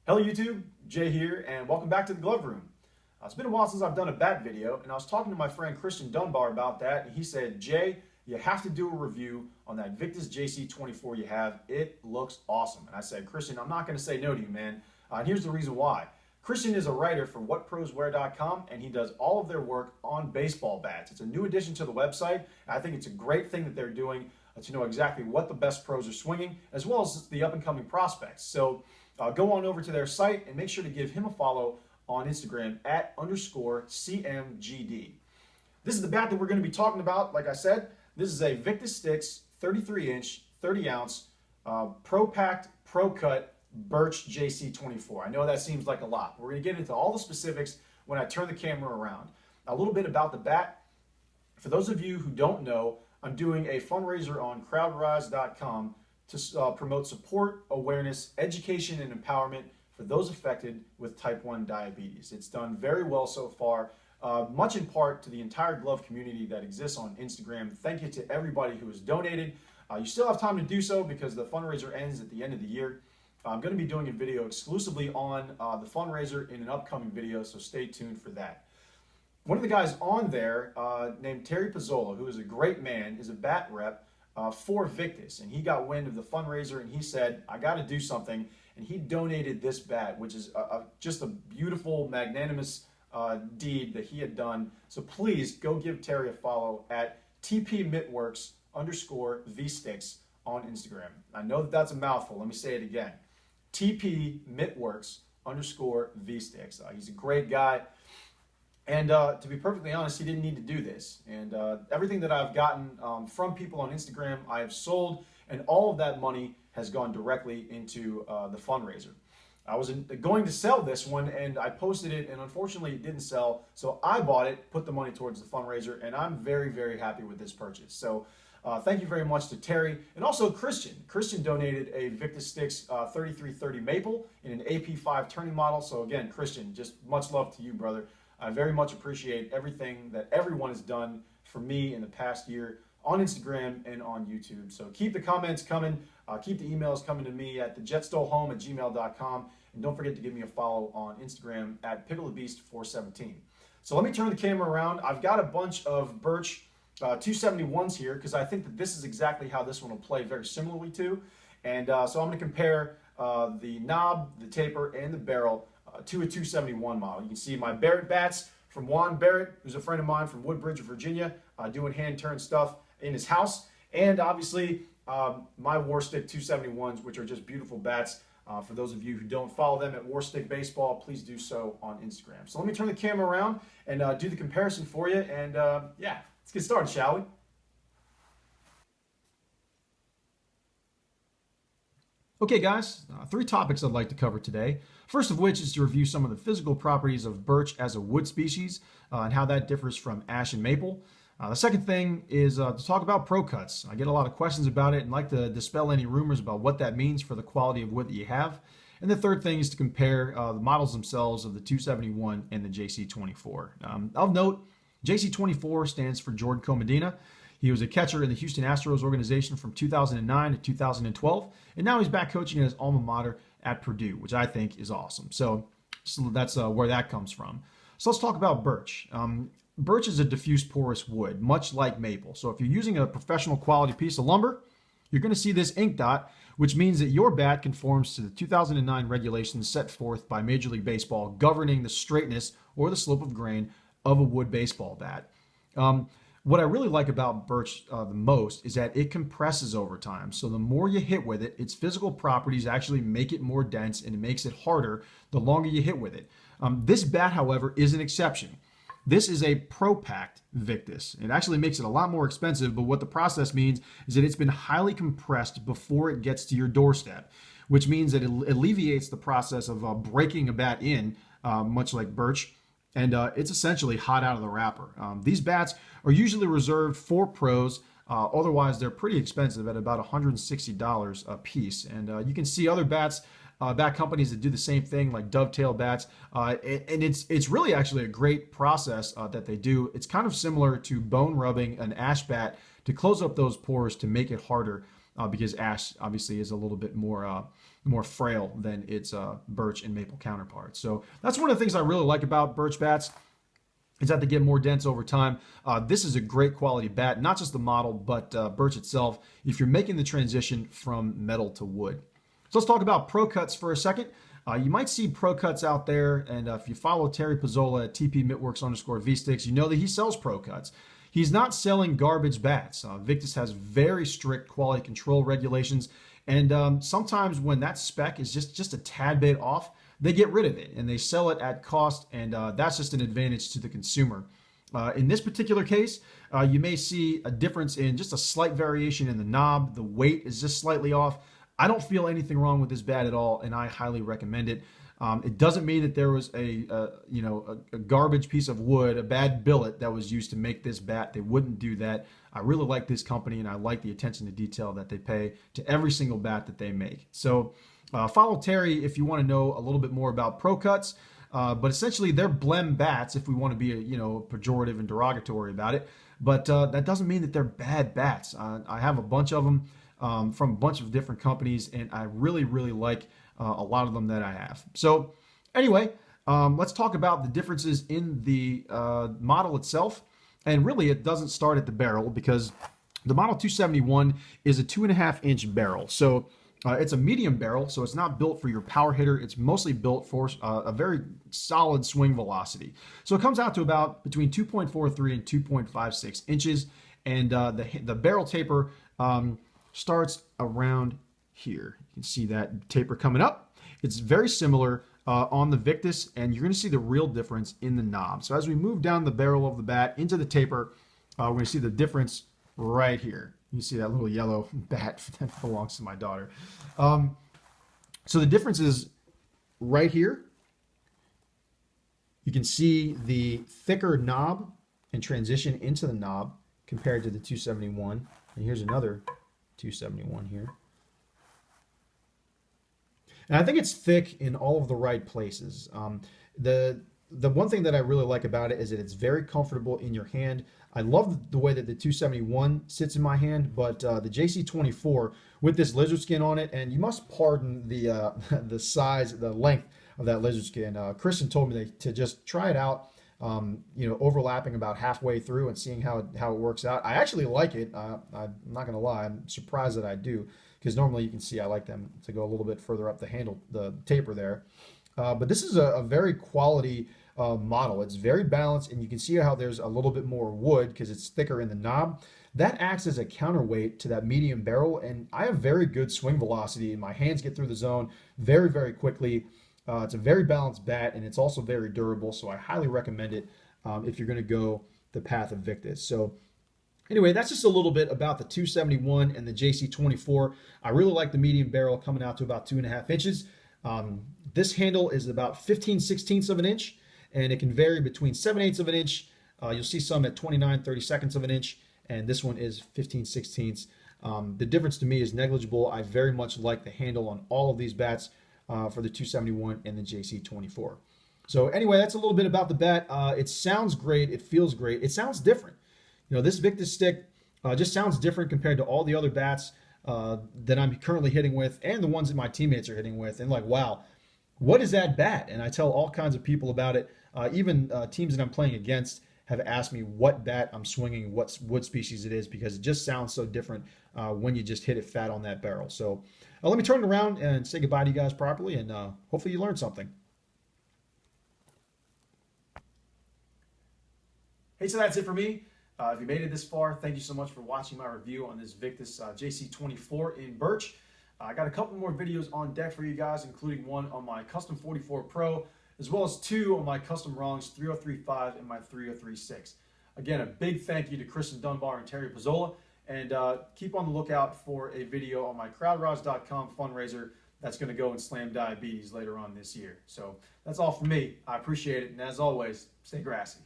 Hello YouTube, Jay here, and welcome back to the glove room. It's been a while since I've done a bat video, and I was talking to my friend Christian Dunbar about that, and he said, Jay, you have to do a review on that Victus JC24 you have. It looks awesome. And I said, Christian, I'm not going to say no to you, man. And here's the reason why. Christian is a writer for whatproswear.com, and he does all of their work on baseball bats. It's a new addition to the website. I think it's a great thing that they're doing to know exactly what the best pros are swinging, as well as the up-and-coming prospects. So go on over to their site and make sure to give him a follow on Instagram @_CMGD. This is the bat that we're going to be talking about. Like I said, this is a Victus Sticks 33-inch, 30-ounce, Pro-Packed, Pro-Cut Birch JC24. I know that seems like a lot. We're going to get into all the specifics when I turn the camera around. A little bit about the bat. For those of you who don't know, I'm doing a fundraiser on crowdrise.com to promote support, awareness, education, and empowerment for those affected with type 1 diabetes. It's done very well so far, much in part to the entire glove community that exists on Instagram. Thank you to everybody who has donated. You still have time to do so because the fundraiser ends at the end of the year. I'm going to be doing a video exclusively on the fundraiser in an upcoming video, so stay tuned for that. One of the guys on there named Terry Pizzola, who is a great man, is a bat rep for Victus, and he got wind of the fundraiser and he said, I got to do something, and he donated this bat, which is just a beautiful, magnanimous deed that he had done. So please go give Terry a follow at TPMitworks_VSticks on Instagram. I know that that's a mouthful. Let me say it again. TPMitworks_VSticks. He's a great guy. And to be perfectly honest, he didn't need to do this. And everything that I've gotten from people on Instagram, I have sold, and all of that money has gone directly into the fundraiser. I was going to sell this one, and I posted it, and unfortunately it didn't sell. So I bought it, put the money towards the fundraiser, and I'm very, very happy with this purchase. So thank you very much to Terry. And also Christian. Christian donated a Victus Sticks 3330 Maple in an AP5 turning model. So again, Christian, just much love to you, brother. I very much appreciate everything that everyone has done for me in the past year on Instagram and on YouTube. So keep the comments coming, keep the emails coming to me at thejetstolehome@gmail.com, and don't forget to give me a follow on Instagram at picklethebeast417. So let me turn the camera around. I've got a bunch of Birch 271s here because I think that this is exactly how this one will play very similarly to. And so I'm going to compare the knob, the taper, and the barrel to a 271 model. You can see my Barrett bats from Juan Barrett, who's a friend of mine from Woodbridge, Virginia, doing hand-turn stuff in his house. And obviously, my Warstick 271s, which are just beautiful bats. For those of you who don't follow them at Warstick Baseball, please do so on Instagram. So let me turn the camera around and do the comparison for you. And yeah, let's get started, shall we? Okay guys, 3 topics I'd like to cover today. First of which is to review some of the physical properties of birch as a wood species and how that differs from ash and maple. The second thing is to talk about pro cuts. I get a lot of questions about it and like to dispel any rumors about what that means for the quality of wood that you have. And the third thing is to compare the models themselves of the 271 and the JC24. Of note, JC24 stands for Jordan Comedina. He was a catcher in the Houston Astros organization from 2009 to 2012, and now he's back coaching at his alma mater at Purdue, which I think is awesome. So that's where that comes from. So let's talk about birch. Birch is a diffuse porous wood, much like maple. So if you're using a professional quality piece of lumber, you're going to see this ink dot, which means that your bat conforms to the 2009 regulations set forth by Major League Baseball governing the straightness or the slope of grain of a wood baseball bat. What I really like about birch the most is that it compresses over time. So the more you hit with it, its physical properties actually make it more dense, and it makes it harder the longer you hit with it. This bat, however, is an exception. This is a Pro-Packed Victus. It actually makes it a lot more expensive, but what the process means is that it's been highly compressed before it gets to your doorstep, which means that it alleviates the process of breaking a bat in, much like birch. And it's essentially hot out of the wrapper. These bats are usually reserved for pros. Otherwise, they're pretty expensive at about $160 a piece. And you can see other bat companies that do the same thing, like dovetail bats. And it's really actually a great process that they do. It's kind of similar to bone rubbing an ash bat to close up those pores to make it harder because ash obviously is a little bit more frail than its birch and maple counterparts. So that's one of the things I really like about birch bats is that they get more dense over time. This is a great quality bat, not just the model, but birch itself, if you're making the transition from metal to wood. So let's talk about Pro Cuts for a second. You might see Pro Cuts out there, and if you follow Terry Pizzola at TPMitworks_VSticks, you know that he sells Pro Cuts. He's not selling garbage bats. Victus has very strict quality control regulations, and sometimes when that spec is just a tad bit off, they get rid of it and they sell it at cost, and that's just an advantage to the consumer. In this particular case, you may see a difference in just a slight variation in the knob. The weight is just slightly off. I don't feel anything wrong with this bat at all, and I highly recommend it. It doesn't mean that there was a garbage piece of wood, a bad billet that was used to make this bat. They wouldn't do that. I really like this company, and I like the attention to detail that they pay to every single bat that they make. So follow Terry if you want to know a little bit more about Pro Cuts. But essentially, they're blem bats, if we want to be pejorative and derogatory about it. But that doesn't mean that they're bad bats. I have a bunch of them from a bunch of different companies, and I really, really like a lot of them that I have. So anyway, let's talk about the differences in the model itself. And really, it doesn't start at the barrel, because the Model 271 is a 2.5-inch barrel. So it's a medium barrel, so it's not built for your power hitter. It's mostly built for a very solid swing velocity. So it comes out to about between 2.43 and 2.56 inches, and the barrel taper starts around here. You can see that taper coming up. It's very similar on the Victus, and you're going to see the real difference in the knob. So as we move down the barrel of the bat into the taper, we're going to see the difference right here. You see that little yellow bat that belongs to my daughter. So the difference is right here. You can see the thicker knob and transition into the knob compared to the 271. And here's another 271 here. And I think it's thick in all of the right places. The one thing that I really like about it is that it's very comfortable in your hand. I love the way that the 271 sits in my hand, but the JC24 with this lizard skin on it, and you must pardon the the size, the length of that lizard skin. Kristen told me to just try it out, overlapping about halfway through and seeing how it works out. I actually like it. I'm not gonna lie, I'm surprised that I do, because normally you can see I like them to go a little bit further up the handle, the taper there. But this is a very quality model. It's very balanced, and you can see how there's a little bit more wood because it's thicker in the knob. That acts as a counterweight to that medium barrel, and I have very good swing velocity, and my hands get through the zone very, very quickly. It's a very balanced bat, and it's also very durable, so I highly recommend it if you're going to go the path of Victus. So anyway, that's just a little bit about the 271 and the JC24. I really like the medium barrel coming out to about 2.5 inches. This handle is about 15/16 of an inch, and it can vary between 7/8 of an inch. You'll see some at 29/32 of an inch, and this one is 15/16. The difference to me is negligible. I very much like the handle on all of these bats for the 271 and the JC24. So anyway, that's a little bit about the bat. It sounds great. It feels great. It sounds different. This Victus stick just sounds different compared to all the other bats that I'm currently hitting with, and the ones that my teammates are hitting with. And like, wow, what is that bat? And I tell all kinds of people about it. Even teams that I'm playing against have asked me what bat I'm swinging, what wood species it is, because it just sounds so different when you just hit it fat on that barrel. So let me turn it around and say goodbye to you guys properly, and hopefully you learned something. Hey, so that's it for me. If you made it this far, thank you so much for watching my review on this Victus JC24 in Birch. I got a couple more videos on deck for you guys, including one on my Custom 44 Pro, as well as two on my Custom Wrongs 3035 and my 3036. Again, a big thank you to Kristen Dunbar and Terry Pizzola, and keep on the lookout for a video on my CrowdRods.com fundraiser that's going to go and slam diabetes later on this year. So that's all from me. I appreciate it, and as always, stay grassy.